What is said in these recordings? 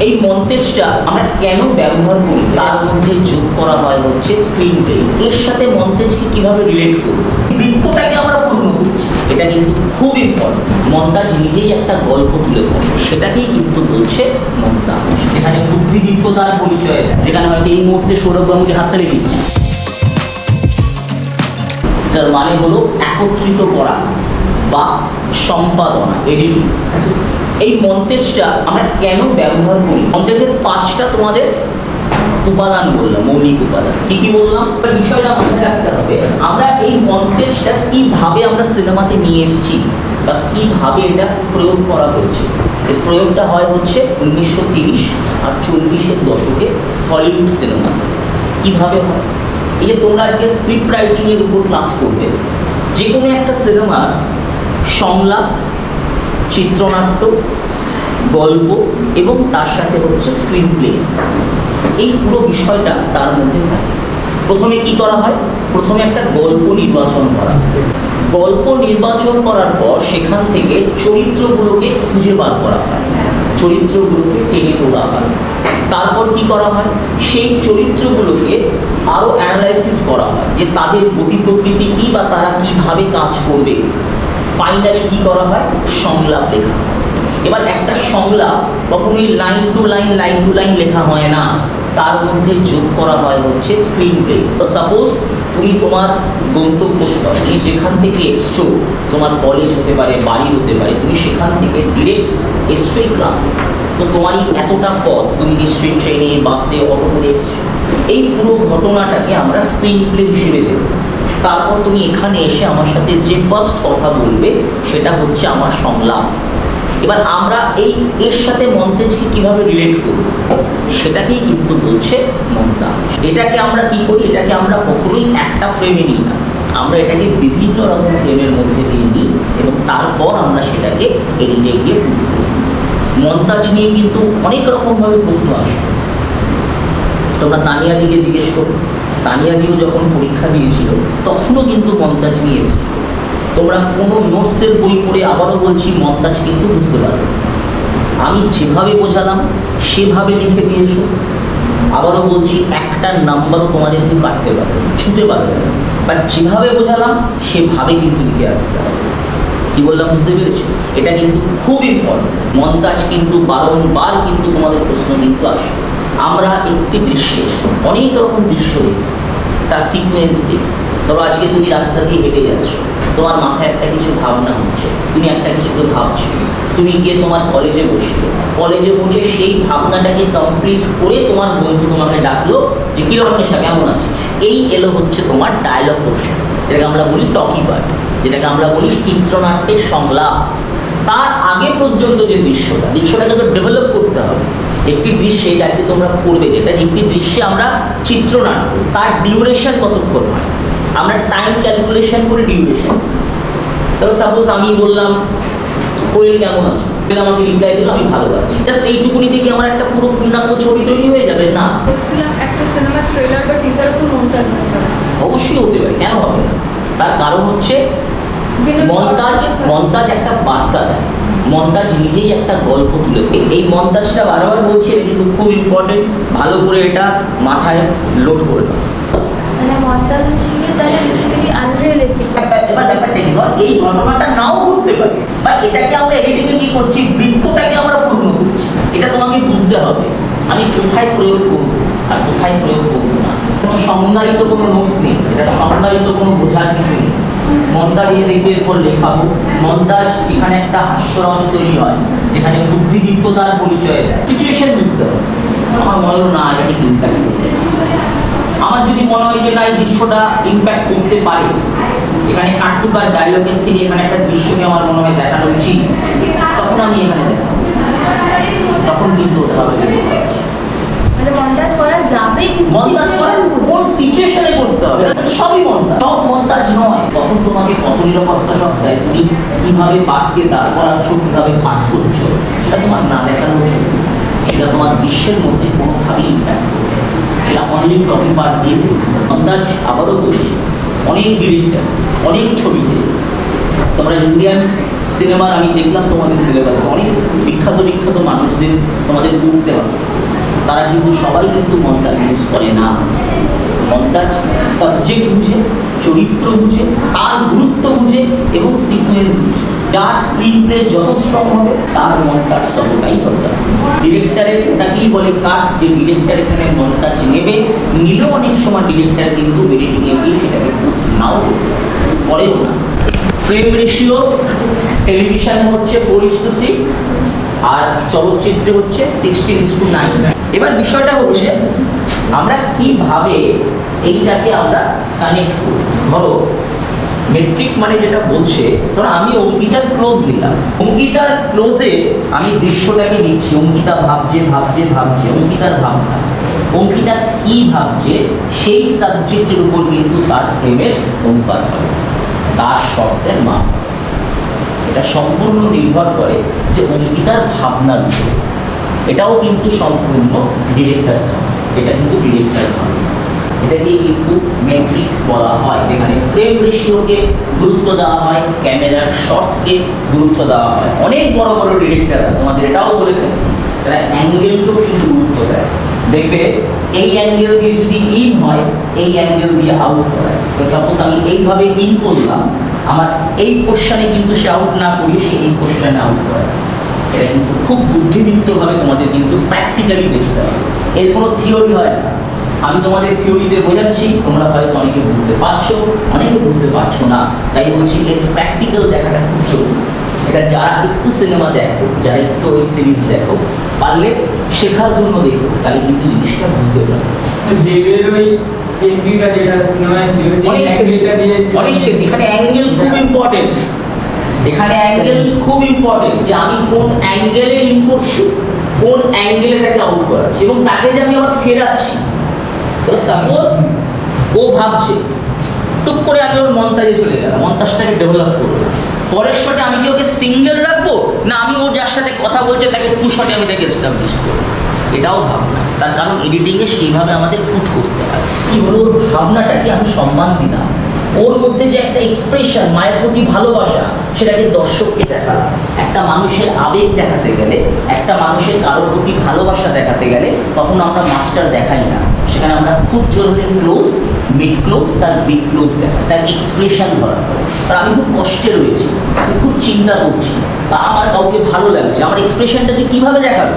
এই মন্টেজটা আমরা কেন ব্যবহার করি তার মধ্যে যোগ করা হয় হচ্ছে স্ক্রিন প্লে। এর সাথে মন্টেজকে কিভাবে রিলেট করব, বৃত্তটাকে আমরা পূর্ণ করছি, এটা কিন্তু খুব ইম্পর্টেন্ট। মন্টাজ নিজেই একটা গল্প তুলে ধরে, সেটাকেই কিন্তু বলছে মন্টাজ, যেখানে বুদ্ধিদীপ্ততার পরিচয় দেয়, যেখানে হয়তো এই মুহূর্তে সৌরভ গাঙ্গুলি হাত তালি দিচ্ছে, যার মানে হলো একত্রিত করা বা সম্পাদনা, এডিটিং। এই মন্টেজটা আমরা কেন ব্যবহার করি? মন্টেজের 5টা তোমাদের উপাদান বললাম, মৌলিক উপাদান। কি কি বললাম? বিষয়টা মাথায় রাখতে হবে। আমরা এই মন্টেজটা কিভাবে আমরা সিনেমাতে নিয়ে এসেছি বা কিভাবে এটা প্রয়োগ করা হয়েছে। এই প্রয়োগটা হয় হচ্ছে 1930 আর 40-এর দশকে হলিউড সিনেমা। কিভাবে হয়? এই যে তোমরা আজকে স্ক্রিপ্ট রাইটিং এর উপর ক্লাস করবে, যে কোনো একটা সিনেমার সংলাপ, চিত্রনাট্য, গল্প এবং তার সাথে হচ্ছে স্ক্রিন প্লে, এই পুরো বিষয়টা তার মধ্যে থাকে। প্রথমে কি করা হয়? প্রথমে একটা গল্প নির্বাচন করা। গল্প নির্বাচন করার পর সেখান থেকে চরিত্রগুলোকে খুঁজে বার করা হয়, চরিত্রগুলোকে টেনে তোলা হয়। তারপর কি করা হয়? সেই চরিত্রগুলোকে আরো অ্যানালাইসিস করা হয় যে তাদের গতি প্রকৃতি কি বা তারা কিভাবে কাজ করবে। ফাইনালি কি করা হয়? সংলাপ লেখা হয়। এবার একটা সংলাপ কখনোই লাইন টু লাইন লেখা হয় না, তার মধ্যে যোগ করা হয় হচ্ছে স্ক্রিন প্লে। সাপোজ তুমি তোমার গন্তব্যস্থল, তুমি যেখান থেকে এসছো, তোমার কলেজ হতে পারে, বাড়ি হতে পারে, তুমি সেখান থেকে ডিরেক্ট এসছো এই ক্লাসে, তো তোমারই এতটা পথ, তুমি নিশ্চয়ই ট্রেনে, বাসে, অটো করে এসছো। এই পুরো ঘটনাটাকে আমরা স্ক্রিন প্লে হিসেবে দেব। তারপর তুমি এখানে এসে আমার সাথে যে ফার্স্ট কথা বলবে সেটা হচ্ছে আমার সংলাপ। এবার আমরা এর সাথে মন্টেজকে কিভাবে রিলেট করব, সেটাকেই কিন্তু বলছে মন্টাজ। এটাকে আমরা কি করি? এটাকে আমরা কখনোই একটা ফ্রেমে নিই না, আমরা এটাকে বিভিন্ন রকম ফ্রেমের মধ্যে দিয়ে নিই এবং তারপর আমরা সেটাকে এডিটে গিয়ে পুট করি। মন্টাজ নিয়ে কিন্তু অনেক রকমভাবে প্রশ্ন আসবে। তোমরা তানিয়াদিকে জিজ্ঞেস করো, তানিয়াদিও যখন পরীক্ষা দিয়েছিল তখনও কিন্তু মন্টাজ নিয়ে এসেছিল। তোমরা কোনো নোটসের বই পড়ে, আবারও বলছি, মন্টাজ কিন্তু বুঝতে পারবে। আমি যেভাবে বোঝালাম সেভাবে লিখে দিয়েছো। আবারও বলছি, একটা নাম্বারও তোমাদেরকে কাটতে পারবে, ছুতে পারবে না, বাট যেভাবে বোঝালাম সেভাবে কিন্তু লিখে আসতে হবে। কি বললাম বুঝতে পেরেছো? এটা কিন্তু খুব ইম্পর্টেন্ট। মন্টাজ কিন্তু বারংবার কিন্তু তোমাদের প্রশ্ন কিন্তু আসবে। আমরা একটি দৃশ্যে অনেক রকম দৃশ্য দেখি, তার সিকোয়েন্স দেখি। ধরো আজকে তুমি রাস্তা দিয়ে হেঁটে যাচ্ছ, তোমার মাথায় একটা কিছু ভাবনা হচ্ছে, তুমি একটা কিছুকে ভাবছো, তুমি গিয়ে তোমার কলেজে বসছো, কলেজে বসে সেই ভাবনাটাকে কমপ্লিট করে তোমার বন্ধু তোমাকে ডাকলো যে কিরকম এসে কেমন আছে, এই এলো হচ্ছে তোমার ডায়লগ পোর্শন, যেটাকে আমরা বলি টকি পার্ট, যেটাকে আমরা বলি চিত্রনাট্যের সংলাপ। তার আগে পর্যন্ত যে দৃশ্যটাকে তো ডেভেলপ করতে হবে। একটি দৃশ্যে যাকে তোমরা পড়বে, যেটা একটি দৃশ্যে আমরা চিত্রনাট্য, তার ডিউরেশন কতক্ষণ হয়, আমরা টাইম ক্যালকুলেশন করে ডিউরেশন। তাহলে সাপোজ আমি বললাম কোয়েল কেমন আছে, আমাকে রিপ্লাই দিল আমি ভালো আছি, জাস্ট এইটুকুনি থেকে আমার একটা পুরো পূর্ণাঙ্গ ছবি তৈরি হয়ে যাবে না। বলছিলাম একটা সিনেমার ট্রেলার বা টিজার তো মন্টাজ হতে পারে। অবশ্যই হতে পারে, কেন হবে না? তার কারণ হচ্ছে মন্টাজ একটা বার্তা দেয়, মন্টাজ নিজেই একটা গল্প তুলে দেয়। এই মন্টাজটা বারবার বলছি, এটা কিন্তু খুব ইম্পর্টেন্ট, ভালো করে এটা মাথায় লোড করে দাও। মানে মন্টাজ হচ্ছে তাহলে বেসিক্যালি আনরিয়ালিস্টিক। এবার ব্যাপারটা কি, এই ঘটনাটা নাও ঘটতে পারে, বাট এটাকে আমরা এডিটিংয়ে কি করছি, বৃত্তটাকে আমরা পূর্ণ করছি। এটা তোমাকে বুঝতে হবে আমি কোথায় প্রয়োগ করব আর কোথায় প্রয়োগ করব না। কোনো সংজ্ঞায়িত কোনো নোটস নেই, এটা সংজ্ঞায়িত কোনো বোঝার কিছু নেই। মন্টাজ দেখবে পর লেখাবো, মন্টাজ যেখানে একটা হাস্যরস তৈরি হয়, যেখানে বুদ্ধিদীপ্ততার পরিচয় দেয়, সিচুয়েশন বুঝতে হবে। আমার মনে হলো না এটা ঠিক ইম্প্যাক্ট করতে, আমার যদি মনে হয় যে না এই দৃশ্যটা ইম্প্যাক্ট করতে পারে, এখানে কাটটুকার ডায়লগের থেকে এখানে একটা দৃশ্যকে আমার মনে হয় দেখানো উচিত, তখন আমি এখানে দেখাবো, তখন কিন্তু ওটা হবে। মানে মন্টাজ করা যাবে, মন্টাজ কোন সিচুয়েশনে করতে হবে, সবই মন্টাজ, সব মন্টাজ নয়। তখন তোমাকে কত নিরাপত্তা সব দেয়, তুমি কিভাবে বাসকে দাঁড় করাচ্ছ, কিভাবে পাস করছো, সেটা তোমার না দেখানো উচিত। সেটা তোমার দৃশ্যের মধ্যে কোনোভাবেই ইম্প্যাক্ট করবে, সেটা অনলি টকিং পার্ট দিয়ে দেবে। মন্টাজ আবারও বলছি, অনেক ডিরেক্টর অনেক ছবিতে, তোমরা ইন্ডিয়ান সিনেমার আমি দেখলাম তোমাদের সিলেবাস অনেক বিখ্যাত বিখ্যাত মানুষদের তোমাদের পড়তে হবে, তারা কিন্তু সবাই কিন্তু মন্টাজ ইউজ করে না। মন্টাজ সাবজেক্ট বুঝে, চরিত্র বুঝে, তার গুরুত্ব বুঝে এবং সিকোয়েন্স বুঝে। যার স্ক্রিন প্লে যত স্ট্রং হবে তার মন্টাজ ততটাই দরকার। ডিরেক্টরের ওটাকেই বলে কাট, যে ডিরেক্টর এখানে মন্টাজ নেবে, নিলেও অনেক সময় ডিরেক্টর কিন্তু এডিটিংয়ে গিয়ে সেটাকে নাও করেও না। ফ্রেম রেশিও টেলিভিশনে হচ্ছে 4:3 আর চলচ্চিত্রে হচ্ছে 16:9। এবার বিষয়টা হচ্ছে আমরা কিভাবে এইটাকে আমরা কানেক্ট করি। ধরো মেট্রিক মানে যেটা বলছে, ধরো আমি অঙ্কিতার ক্লোজ নিলাম, অঙ্কিতার ক্লোজে আমি দৃশ্যটাকে নিচ্ছি, অঙ্কিতা ভাবছে ভাবছে ভাবছে, অঙ্কিতার ভাবনা, অঙ্কিতা কি ভাবছে সেই সাবজেক্টের উপর কিন্তু তার ফ্রেমের অনুপাত হবে, তার শর্টসের মাপ। এটা সম্পূর্ণ নির্ভর করে যে অঙ্কিতার ভাবনার উপরে। এটাও কিন্তু সম্পূর্ণ ডিরেক্টর, এটা কিন্তু ডিরেক্টর ভাবে। এটাকে কিন্তু মেট্রিক বলা হয়, যেখানে ফ্রেম রেশিওকে গুরুত্ব দেওয়া হয়, ক্যামেরার শর্টসকে গুরুত্ব দেওয়া হয়। অনেক বড় বড় ডিরেক্টররা তোমাদের এটাও বলেছেন, তারা অ্যাঙ্গেলকেও কিন্তু গুরুত্ব দেয়। দেখবে এই অ্যাঙ্গেল দিয়ে যদি ইন হয়, এই অ্যাঙ্গেল দিয়ে আউট হয়। তো সাপোজ আমি এইভাবে ইন করলাম, আমার এই কোশ্চেনে কিন্তু সে আউট না করি, সে এই কোশ্চেনে আউট করে। এটা কিন্তু খুব বুদ্ধিদীপ্তভাবে তোমাদের কিন্তু প্র্যাকটিক্যালি দেখতে হবে, এর কোনো থিওরি হয় না। আমি তোমাদের থিওরিতে বোঝাচ্ছি, তোমরা হয়তো অনেকে বুঝতে পারছো, অনেকে বুঝতে পারছো না, তাই বলছি এর প্র্যাকটিক্যাল দেখাটা খুব জরুরি। এটা যারা একটু সিনেমা দেখো, যারা একটু ওয়েব সিরিজ দেখো, পারলে শেখার জন্য দেখো, তাহলে কিন্তু জিনিসটা বুঝতে পারবে। অনেক ক্ষেত্রে এখানে অ্যাঙ্গেল খুব ইম্পর্টেন্ট, এখানে অ্যাঙ্গেল খুব ইম্পর্টেন্ট, যে আমি কোন অ্যাঙ্গেলে ইন করছি, কোন অ্যাঙ্গেলে তাকে আউট করাচ্ছি এবং তাকে যে আমি আবার ফেরাচ্ছি। সাপোজ ও ভাবছে, টুক করে আমি ওর মন্তাজে চলে গেলাম, মন্তাজটাকে ডেভেলপ করবো, পরের শটে আমি কি ওকে সিঙ্গেল রাখবো, না আমি ওর যার সাথে কথা বলছে তাকে 2 শটে আমি তাকে এস্টাবলিশ করবো, এটাও ভাবনা। তার কারণ এডিটিংয়ে সেইভাবে আমাদের পুট করতে হয়। কি হলো, ওর ভাবনাটাকে আমি সম্মান দিলাম, ওর মধ্যে যে একটা এক্সপ্রেশন, মায়ের প্রতি ভালোবাসা, সেটাকে দর্শককে দেখালাম। একটা মানুষের আবেগ দেখাতে গেলে, একটা মানুষের কারোর প্রতি ভালোবাসা দেখাতে গেলে তখন আমরা মাস্টার দেখাই না, সেখানে আমরা খুব জরুরি ক্লোজ, মিড ক্লোজ, তার বিগ ক্লোজ দেখা, তার এক্সপ্রেশন ধরা। আর আমি খুব কষ্টে রয়েছি, আমি খুব চিন্তা করছি, বা আমার কাউকে ভালো লাগছে, আমার এক্সপ্রেশনটা তুই কীভাবে দেখাবে,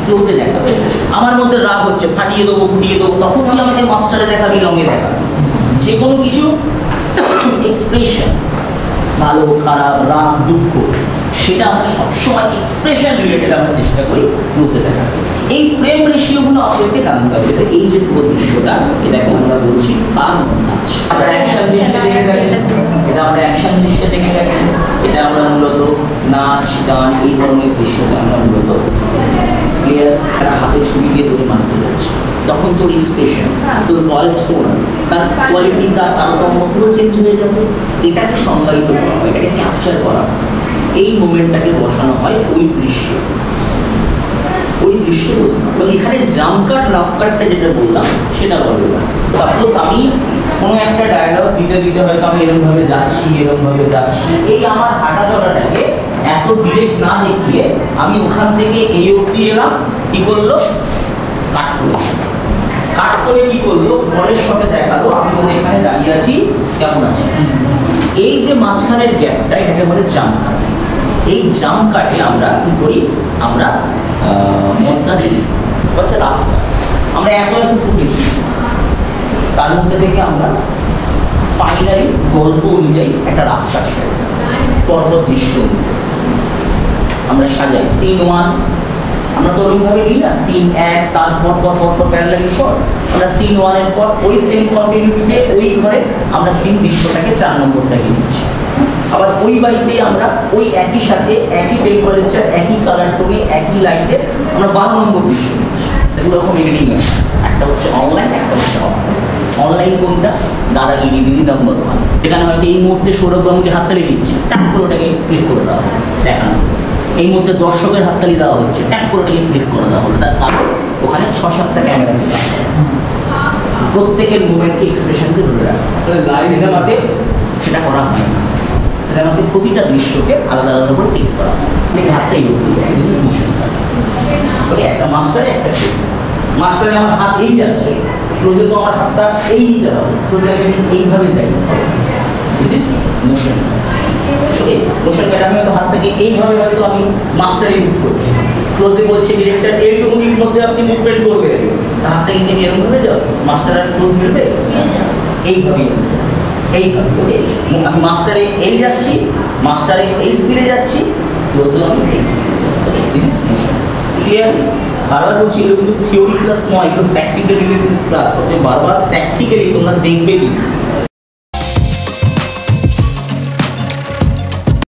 ক্লোজে দেখাবে। আমার মধ্যে রাগ হচ্ছে, ফাটিয়ে দেবো, ফুটিয়ে দেবো, তখন তুই আমাকে মাস্টারে দেখাবি, রঙে দেখাবি। যে কোনো কিছু এক্সপ্রেশন, ভালো খারাপ রাগ দুঃখ, সেটা আমরা সবসময় এক্সপ্রেশন রিলেটেড আমরা চেষ্টা করি ক্লোজে দেখাতে। এই ফ্রেম রেশিওগুলো আমাদেরকে জানতে হবে। এই যে পুরো দৃশ্যটা, এটাকে আমরা বলছি তার নাচ। আমরা অ্যাকশন দৃশ্যে দেখে থাকি, এটা আমরা অ্যাকশন দৃশ্যে দেখে থাকি, এটা আমরা মূলত নাচ গান এই ধরনের দৃশ্যতে আমরা মূলত প্লেয়ার হাতে ছবি দিয়ে তোকে মারতে যাচ্ছে, তখন তোর এক্সপ্রেশন, তোর ভয়েস টোন, তার কোয়ালিটি, তার তারতম্য পুরো চেঞ্জ হয়ে যাবে। এটাকে সংজ্ঞায়িত করা হয়, এটাকে ক্যাপচার করা হয়, এই মোমেন্টটাকে বসানো হয় ওই দৃশ্যে, ওই দৃশ্যে বোঝানো। এবং এখানে জাম্প কাট রাফ কাটটা যেটা বললাম সেটা বলবো না। সাপোজ আমি কোনো একটা ডায়লগ দিতে দিতে হয়তো আমি এরকমভাবে যাচ্ছি, এরকমভাবে যাচ্ছি, এই আমার হাঁটা চলাটাকে এত ডিরেক্ট না দেখিয়ে আমি ওখান থেকে এই অবধি এলাম, কি করলো, কাট করে, কাট করে কি করলো, পরের শটে দেখালো আমি ওর এখানে দাঁড়িয়ে আছি, কেমন আছি। এই যে মাঝখানের গ্যাপটা, এটাকে বলে জাম্প কাট। এই জাম্প কাটে আমরা কি করি, আমরা মন্তাজ হচ্ছে রাফ কাট, আমরা এত ফুটেজ, তার মধ্যে থেকে আমরা ফাইনালি গল্প অনুযায়ী একটা রাফ কাট পরপর দৃশ্য আমরা সাজাই। সিন 1 আমরা তো ওইভাবে নিই না, সিন 1 তারপর পর প্যারালাল শট, আমরা সিন 1 এর পর ওই সেম কন্টিনিউটিতে ওই ঘরে আমরা সিন দৃশ্যটাকে 4 নম্বরটাকে নিচ্ছি। আবার ওই বাড়িতে আমরা ওই একই সাথে একই টেম্পারেচার, একই কালার টোনে, একই লাইটে আমরা 12 নম্বর দৃশ্য নিচ্ছি। দুরকম এডিটিং আছে, একটা হচ্ছে অনলাইন, একটা হচ্ছে অফলাইন। অনলাইন কোনটা, দাদাগিরি দিদি নম্বর 1, এখানে হয়তো এই মুহূর্তে সৌরভ গাঙ্গুলি হাততালি দিচ্ছে, ট্যাপ করে ওটাকে ক্লিক করে দেওয়া হবে, দেখানো। এই মুহূর্তে দর্শকের হাততালি দেওয়া হচ্ছে, ট্যাপ করে ওটাকে ক্লিক করে দেওয়া হবে, তার কারণ ওখানে 6-7টা ক্যামেরা দিতে হবে, প্রত্যেকের মুভমেন্টকে, এক্সপ্রেশনকে ধরে রাখা। লাইভ সিনেমাতে সেটা করা হয় না। সেখানে আমাকে প্রতিটা দৃশ্যকে আলাদা আলাদা করে টিক করা হয়। হাতটা এই অবধি যায়, দিস ইজ মোশন। ওকে, একটা মাস্টারে একটা মাস্টারে আমার হাত এই যাচ্ছে, ক্লোজে তো আমার হাতটা এই নিতে হবে, ক্লোজে আমি এইভাবে যাই, দিস ইজ মোশন। ওকে, মোশনকে আমি হয়তো হাতটাকে এইভাবে হয়তো আমি মাস্টার ইউজ করছি, ক্লোজে বলছে ডিরেক্টর এইটুকুনির মধ্যে আপনি মুভমেন্ট করবেন, হাতটা কিন্তু এরকম হয়ে যাও, মাস্টার আর ক্লোজ মিলবে এইভাবেই এইভাবে। ওকে, আমি মাস্টারে এই যাচ্ছি, মাস্টারে এই স্পিডে যাচ্ছি, ক্লোজেও আমি এই স্পিডে। ওকে, দিস ইজ মোশন। ক্লিয়ার? বারবার বলছি এগুলো কিন্তু থিওরি ক্লাস নয়, এগুলো প্র্যাকটিক্যাল রিলেটেড ক্লাস। বারবার প্র্যাকটিক্যালি তোমরা দেখবে কি